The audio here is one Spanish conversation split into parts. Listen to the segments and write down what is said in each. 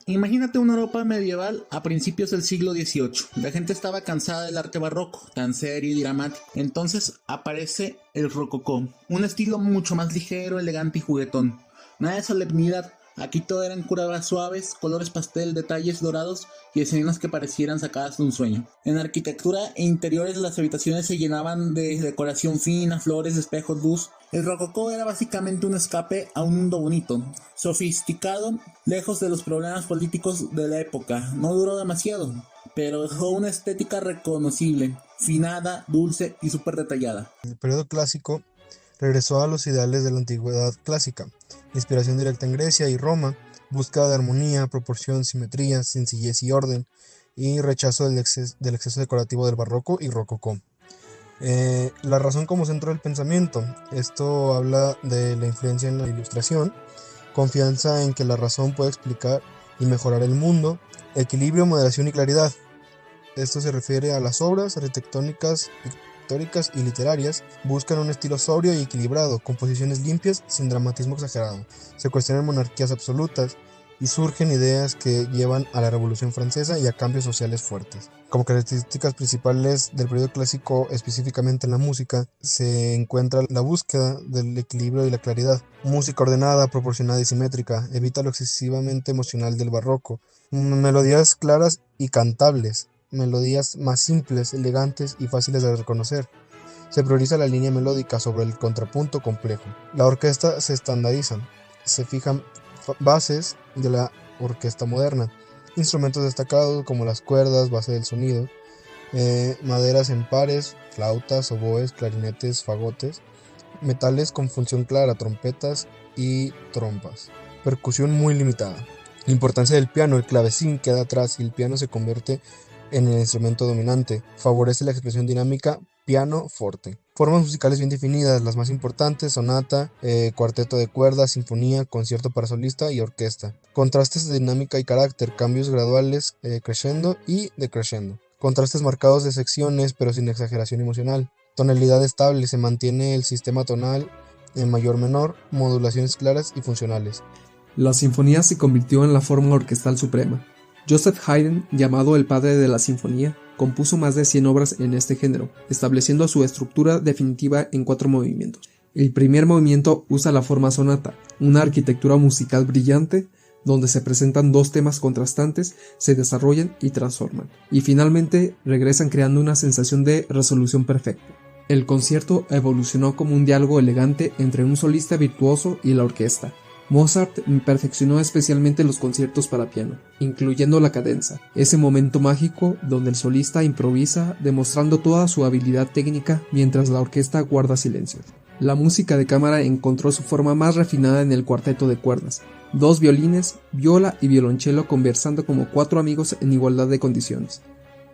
Imagínate una Europa medieval a principios del siglo XVIII. La gente estaba cansada del arte barroco, tan serio y dramático. Entonces aparece el rococó, un estilo mucho más ligero, elegante y juguetón. Nada de solemnidad. Aquí todo eran curadas suaves, colores pastel, detalles dorados y escenas que parecieran sacadas de un sueño. En arquitectura e interiores las habitaciones se llenaban de decoración fina, flores, espejos, luz. El rococó era básicamente un escape a un mundo bonito, sofisticado, lejos de los problemas políticos de la época. No duró demasiado, pero dejó una estética reconocible, finada, dulce y súper detallada. El periodo clásico regresó a los ideales de la antigüedad clásica, inspiración directa en Grecia y Roma, búsqueda de armonía, proporción, simetría, sencillez y orden, y rechazo del exceso decorativo del barroco y rococó. La razón como centro del pensamiento. Esto habla de la influencia en la ilustración, confianza en que la razón puede explicar y mejorar el mundo, equilibrio, moderación y claridad. Esto se refiere a las obras arquitectónicas, pictóricas y literarias. Buscan un estilo sobrio y equilibrado, composiciones limpias sin dramatismo exagerado. Se cuestionan monarquías absolutas y surgen ideas que llevan a la Revolución Francesa y a cambios sociales fuertes. Como características principales del periodo clásico, específicamente en la música, se encuentra la búsqueda del equilibrio y la claridad. Música ordenada, proporcionada y simétrica, evita lo excesivamente emocional del barroco. Melodías claras y cantables, melodías más simples, elegantes y fáciles de reconocer. Se prioriza la línea melódica sobre el contrapunto complejo. La orquesta se estandariza, se fijan bases de la orquesta moderna, instrumentos destacados como las cuerdas, base del sonido, maderas en pares, flautas, oboes, clarinetes, fagotes, metales con función clara, trompetas y trompas. Percusión muy limitada. La importancia del piano, el clavecín queda atrás y el piano se convierte en el instrumento dominante. Favorece la expresión dinámica piano forte. Formas musicales bien definidas, las más importantes: sonata, cuarteto de cuerdas, sinfonía, concierto para solista y orquesta. Contrastes de dinámica y carácter, cambios graduales, crescendo y decrescendo. Contrastes marcados de secciones pero sin exageración emocional. Tonalidad estable, se mantiene el sistema tonal en mayor menor, modulaciones claras y funcionales. La sinfonía se convirtió en la forma orquestal suprema. Joseph Haydn, llamado el padre de la sinfonía, compuso más de 100 obras en este género, estableciendo su estructura definitiva en 4 movimientos. El primer movimiento usa la forma sonata, una arquitectura musical brillante, donde se presentan 2 temas contrastantes, se desarrollan y transforman, y finalmente regresan creando una sensación de resolución perfecta. El concierto evolucionó como un diálogo elegante entre un solista virtuoso y la orquesta. Mozart perfeccionó especialmente los conciertos para piano, incluyendo la cadenza, ese momento mágico donde el solista improvisa demostrando toda su habilidad técnica mientras la orquesta guarda silencio. La música de cámara encontró su forma más refinada en el cuarteto de cuerdas, 2 violines, viola y violonchelo conversando como 4 amigos en igualdad de condiciones.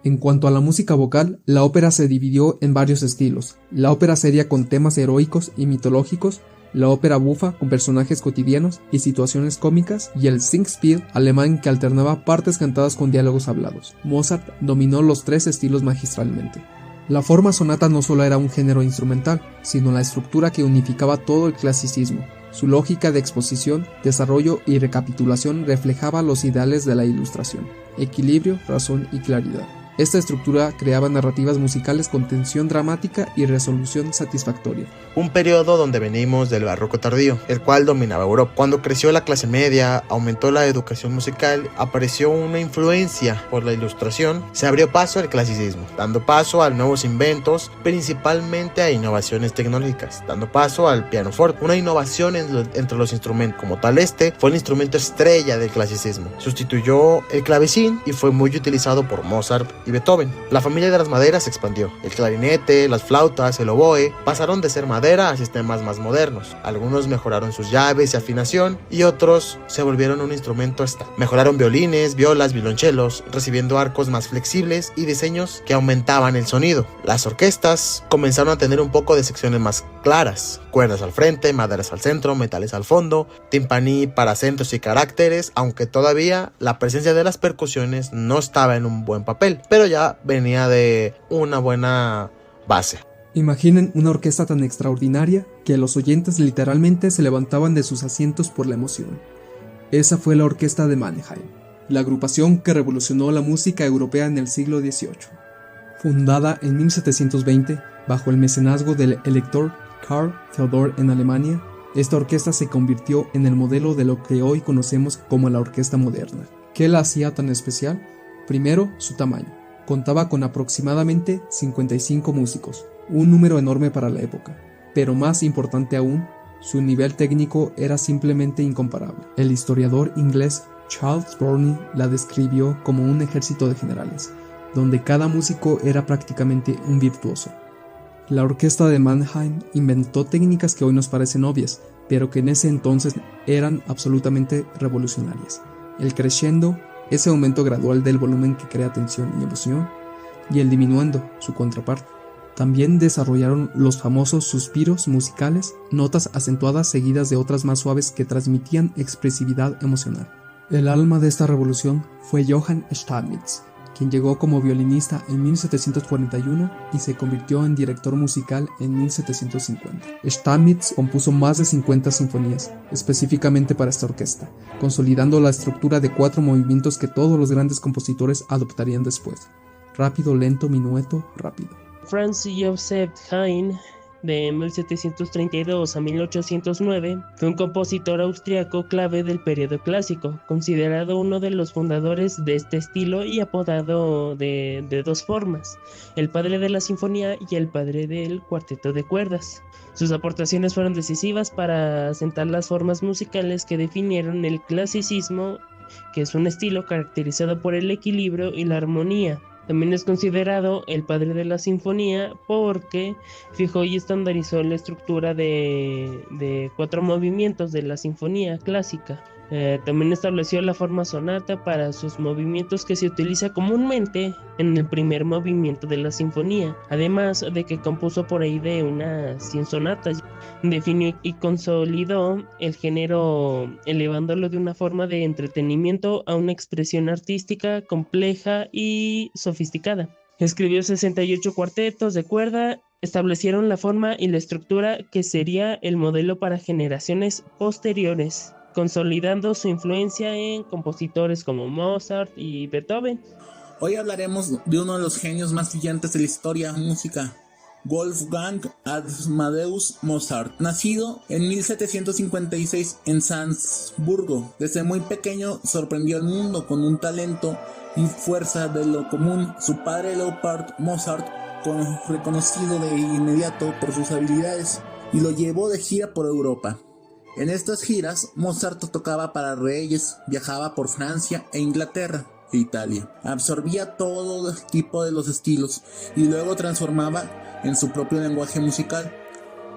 En cuanto a la música vocal, la ópera se dividió en varios estilos: la ópera seria con temas heroicos y mitológicos, la ópera bufa con personajes cotidianos y situaciones cómicas, y el Singspiel alemán que alternaba partes cantadas con diálogos hablados. Mozart dominó los 3 estilos magistralmente. La forma sonata no solo era un género instrumental, sino la estructura que unificaba todo el clasicismo. Su lógica de exposición, desarrollo y recapitulación reflejaba los ideales de la ilustración: equilibrio, razón y claridad. Esta estructura creaba narrativas musicales con tensión dramática y resolución satisfactoria. Un periodo donde venimos del barroco tardío, el cual dominaba Europa. Cuando creció la clase media, aumentó la educación musical, apareció una influencia por la ilustración, se abrió paso al clasicismo, dando paso a nuevos inventos, principalmente a innovaciones tecnológicas, dando paso al pianoforte, una innovación entre los instrumentos. Como tal, este fue el instrumento estrella del clasicismo. Sustituyó el clavecín y fue muy utilizado por Mozart y Beethoven. La familia de las maderas se expandió. El clarinete, las flautas, el oboe pasaron de ser madera a sistemas más modernos. Algunos mejoraron sus llaves y afinación y otros se volvieron un instrumento estándar. Mejoraron violines, violas, violonchelos, recibiendo arcos más flexibles y diseños que aumentaban el sonido. Las orquestas comenzaron a tener un poco de secciones más claras: cuerdas al frente, maderas al centro, metales al fondo, timpaní para acentos y caracteres, aunque todavía la presencia de las percusiones no estaba en un buen papel, pero ya venía de una buena base. Imaginen una orquesta tan extraordinaria que los oyentes literalmente se levantaban de sus asientos por la emoción. Esa fue la orquesta de Mannheim. la agrupación que revolucionó la música europea en el siglo XVIII. Fundada en 1720 bajo el mecenazgo del elector Karl Theodor en Alemania, esta orquesta se convirtió en el modelo de lo que hoy conocemos como la orquesta moderna. ¿Qué la hacía tan especial? Primero, su tamaño. Contaba con aproximadamente 55 músicos, un número enorme para la época, pero más importante aún, su nivel técnico era simplemente incomparable. El historiador inglés Charles Burney la describió como un ejército de generales, donde cada músico era prácticamente un virtuoso. La orquesta de Mannheim inventó técnicas que hoy nos parecen obvias, pero que en ese entonces eran absolutamente revolucionarias. El crescendo, ese aumento gradual del volumen que crea tensión y emoción, y el diminuendo, su contraparte. También desarrollaron los famosos suspiros musicales, notas acentuadas seguidas de otras más suaves que transmitían expresividad emocional. El alma de esta revolución fue Johann Stamitz, quien llegó como violinista en 1741 y se convirtió en director musical en 1750. Stamitz compuso más de 50 sinfonías, específicamente para esta orquesta, consolidando la estructura de 4 movimientos que todos los grandes compositores adoptarían después: rápido, lento, minueto, rápido. Franz Joseph Haydn, de 1732 a 1809, fue un compositor austriaco clave del periodo clásico, considerado uno de los fundadores de este estilo y apodado de dos formas: el padre de la sinfonía y el padre del cuarteto de cuerdas. Sus aportaciones fueron decisivas para asentar las formas musicales que definieron el clasicismo, que es un estilo caracterizado por el equilibrio y la armonía. También es considerado el padre de la sinfonía porque fijó y estandarizó la estructura de 4 movimientos de la sinfonía clásica. También estableció la forma sonata para sus movimientos, que se utiliza comúnmente en el primer movimiento de la sinfonía, además de que compuso por ahí de unas 100 sonatas. Definió y consolidó el género, elevándolo de una forma de entretenimiento a una expresión artística compleja y sofisticada. Escribió 68 cuartetos de cuerda, establecieron la forma y la estructura que sería el modelo para generaciones posteriores, consolidando su influencia en compositores como Mozart y Beethoven. Hoy hablaremos de uno de los genios más brillantes de la historia de la música, Wolfgang Amadeus Mozart, nacido en 1756 en Salzburgo. Desde muy pequeño sorprendió al mundo con un talento y fuerza de lo común. Su padre, Leopold Mozart, reconocido de inmediato por sus habilidades, y lo llevó de gira por Europa. En estas giras, Mozart tocaba para reyes, viajaba por Francia e Inglaterra e Italia. Absorbía todo tipo de los estilos y luego transformaba en su propio lenguaje musical.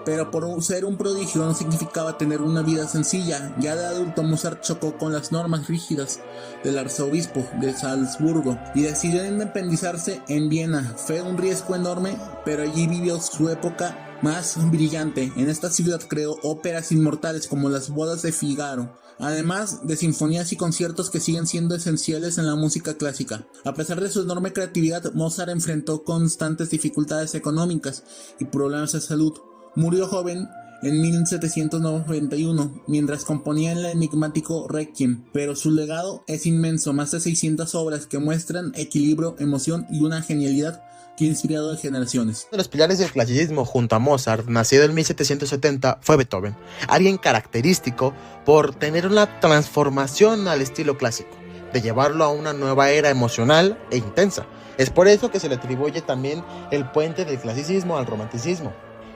Pero por ser un prodigio no significaba tener una vida sencilla. Ya de adulto, Mozart chocó con las normas rígidas del arzobispo de Salzburgo y decidió independizarse en Viena. Fue un riesgo enorme, pero allí vivió su época más brillante. En esta ciudad creó óperas inmortales como Las bodas de Figaro, además de sinfonías y conciertos que siguen siendo esenciales en la música clásica. A pesar de su enorme creatividad, Mozart enfrentó constantes dificultades económicas y problemas de salud. Murió joven en 1791 mientras componía el enigmático Requiem, pero su legado es inmenso: más de 600 obras que muestran equilibrio, emoción y una genialidad que ha inspirado a generaciones. Uno de los pilares del clasicismo junto a Mozart, nacido en 1770, fue Beethoven, alguien característico por tener una transformación al estilo clásico, de llevarlo a una nueva era emocional e intensa. Es por eso que se le atribuye también el puente del clasicismo al romanticismo.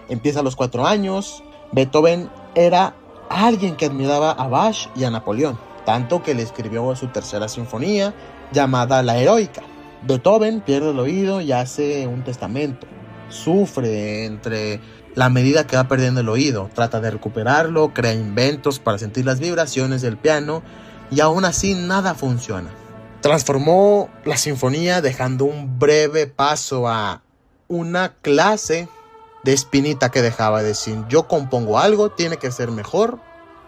Empieza a los 4 años. Beethoven era alguien que admiraba a Bach y a Napoleón, tanto que le escribió su tercera sinfonía, llamada La Heroica. Beethoven pierde el oído y hace un testamento. Sufre entre la medida que va perdiendo el oído, trata de recuperarlo, crea inventos para sentir las vibraciones del piano y aún así nada funciona. Transformó la sinfonía dejando un breve paso a una clase de espinita que dejaba, de decir: yo compongo algo, tiene que ser mejor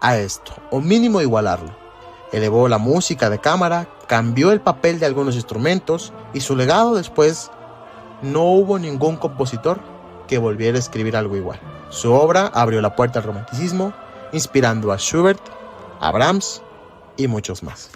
a esto, o mínimo igualarlo. Elevó la música de cámara, cambió el papel de algunos instrumentos, y su legado después: no hubo ningún compositor que volviera a escribir algo igual. Su obra abrió la puerta al romanticismo, inspirando a Schubert, a Brahms y muchos más.